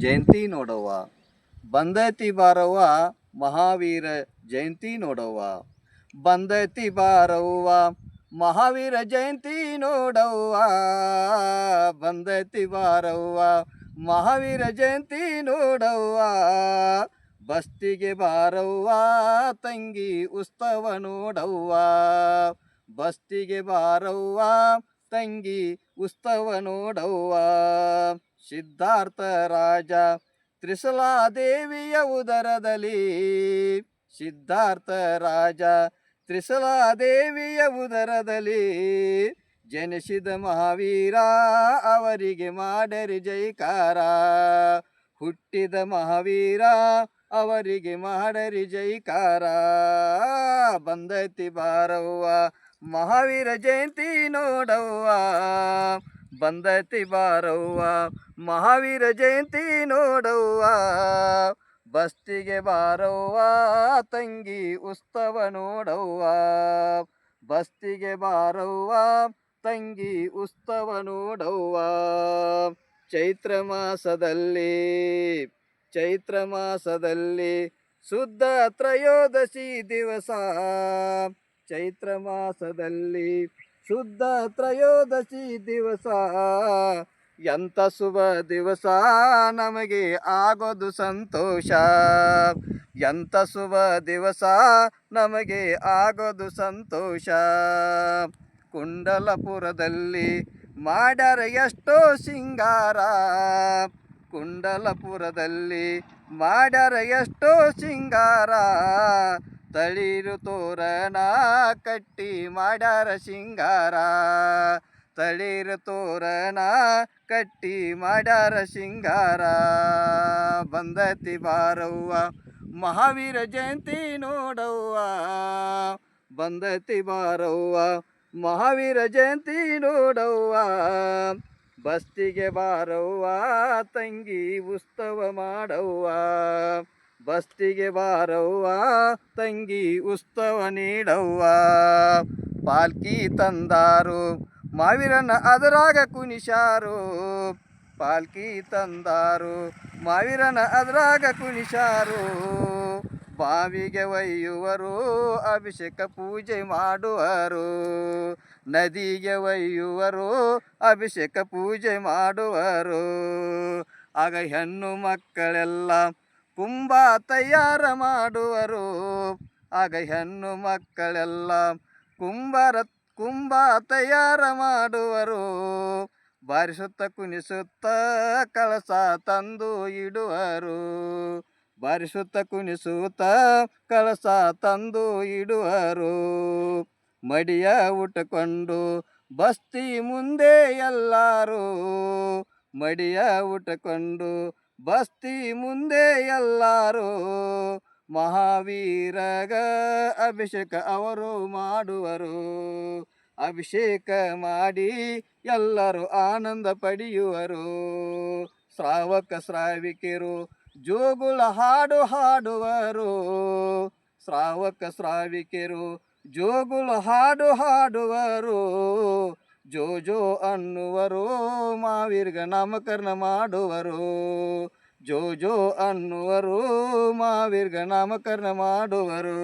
ಜಯಂತಿ ನೋಡವ್ವ, ಬಂದೈತಿ ಬಾರವ್ವ ಮಹಾವೀರ ಜಯಂತಿ ನೋಡವ್ವ, ಬಂದೈತಿ ಬಾರವ್ವ ಮಹಾವೀರ ಜಯಂತಿ ನೋಡವ್ವ, ಬಂದೈತಿ ಬಾರವ್ವ ಮಹಾವೀರ ಜಯಂತಿ ನೋಡವ್ವ, ಬಸ್ತಿಗೆ ಬಾರವ್ವ ತಂಗಿ ಉತ್ಸವ ನೋಡವ್ವ, ಬಸ್ತಿಗೆ ಬಾರವ್ವ ತಂಗಿ ಉತ್ಸವ ನೋಡವ್ವ. ಸಿದ್ಧಾರ್ಥ ರಾಜ ತ್ರಿಸಲಾದೇವಿಯ ಉದರದಲ್ಲಿ, ಸಿದ್ಧಾರ್ಥ ರಾಜ ತ್ರಿಸಲಾದೇವಿಯ ಉದರದಲ್ಲಿ ಜನಿಸಿದ ಮಹಾವೀರ ಅವರಿಗೆ ಮಾಡರಿ ಜೈಕಾರ, ಹುಟ್ಟಿದ ಮಹಾವೀರ ಅವರಿಗೆ ಮಾಡರಿ ಜೈಕಾರ, ಬಂದೈತಿ ಬಾರವ್ವ ಮಹಾವೀರ ಜಯಂತಿ ನೋಡವ್ವ, ಬಂದೈತಿ ಬಾರವ್ವ ಮಹಾವೀರ ಜಯಂತಿ ನೋಡವ್ವ, ಬಸ್ತಿಗೆ ಬಾರವ್ವ ತಂಗಿ ಉತ್ಸವ ನೋಡವ್ವ, ಬಸ್ತಿಗೆ ಬಾರವ್ವ ತಂಗಿ ಉತ್ಸವ ನೋಡವ್ವ. ಚೈತ್ರ ಮಾಸದಲ್ಲಿ, ಚೈತ್ರ ಮಾಸದಲ್ಲಿ ಶುದ್ಧ ತ್ರಯೋದಶಿ ದಿವಸ, ಚೈತ್ರ ಮಾಸದಲ್ಲಿ ಶುದ್ಧ ತ್ರಯೋದಶಿ ದಿವಸ, ಎಂಥ ಶುಭ ದಿವಸ ನಮಗೆ ಆಗೋದು ಸಂತೋಷ, ಎಂಥ ಶುಭ ದಿವಸ ನಮಗೆ ಆಗೋದು ಸಂತೋಷ. ಕುಂಡಲಪುರದಲ್ಲಿ ಮಾಡ್ಯಾರ ಎಷ್ಟೋ ಸಿಂಗಾರ, ಕುಂಡಲಪುರದಲ್ಲಿ ಮಾಡ್ಯಾರ ಎಷ್ಟೋ ಸಿಂಗಾರ, ತಳಿರು ತೋರಣ ಕಟ್ಟಿ ಮಾಡ್ಯಾರ ಸಿಂಗಾರ, ತಳಿರು ತೋರಣ ಕಟ್ಟಿ ಮಾಡ್ಯಾರ ಸಿಂಗಾರ, ಬಂದೈತಿ ಬಾರವ್ವ ಮಹಾವೀರ ಜಯಂತಿ ನೋಡವ್ವ, ಬಂದೈತಿ ಬಾರವ್ವ ಮಹಾವೀರ ಜಯಂತಿ ನೋಡವ್ವ, ಬಸ್ತಿಗೆ ಬಾರವ್ವ ತಂಗಿ ಉತ್ಸವ ಮಾಡವ್ವ, ಬಸ್ತಿಗೆ ಬಾರವ್ವ ತಂಗಿ ಉತ್ಸವ ನೀಡವ್ವ. ಪಾಲ್ಕಿ ತಂದಾರು ಮಾವೀರನ ಅದರಾಗ ಕುಣಿಸಾರು, ಪಾಲ್ಕಿ ತಂದಾರು ಮಾವೀರನ ಅದರಾಗ ಕುಣಿಸಾರು, ಬಾವಿಗೆ ಒಯ್ಯುವರು ಅಭಿಷೇಕ ಪೂಜೆ ಮಾಡುವರು, ನದಿಗೆ ಒಯ್ಯುವರು ಅಭಿಷೇಕ ಪೂಜೆ ಮಾಡುವರು. ಆಗ ಹೆಣ್ಣು ಮಕ್ಕಳೆಲ್ಲ ಕುಂಭ ತಯಾರ ಮಾಡುವರು, ಆಗ ಹೆಣ್ಣು ಮಕ್ಕಳೆಲ್ಲ ಕುಂಭ ತಯಾರ ಮಾಡುವರು, ಬಾರಿಸುತ್ತ ಕುಣಿಸುತ್ತ ಕಳಸ ತಂದು ಇಡುವರು, ಬಾರಿಸುತ್ತ ಕುಣಿಸುತ್ತ ಕಳಸ ತಂದು ಇಡುವರು. ಮಡಿಯ ಉಟ್ಟುಕೊಂಡು ಬಸ್ತಿ ಮುಂದೆ ಎಲ್ಲರೂ, ಮಡಿಯ ಉಟ್ಟುಕೊಂಡು ಬಸ್ತಿ ಮುಂದೆ ಎಲ್ಲರೂ, ಮಹಾವೀರಗ ಅಭಿಷೇಕ ಅವರು ಮಾಡುವರು, ಅಭಿಷೇಕ ಮಾಡಿ ಎಲ್ಲರೂ ಆನಂದ ಪಡೆಯುವರು. ಶ್ರಾವಕ ಶ್ರಾವಿಕೆರು ಜೋಗುಳ ಹಾಡು ಹಾಡುವರು, ಶ್ರಾವಕ ಶ್ರಾವಿಕೆರು ಜೋಗುಳ ಹಾಡು ಹಾಡುವರು, ಜೋ ಜೋ ಅನ್ನುವರು ಮಾವೀರ್ಗ ನಾಮಕರಣ ಮಾಡುವರು, ಜೋ ಜೋ ಅನ್ನುವರು ಮಾವೀರ್ಗ ನಾಮಕರಣ ಮಾಡುವರು.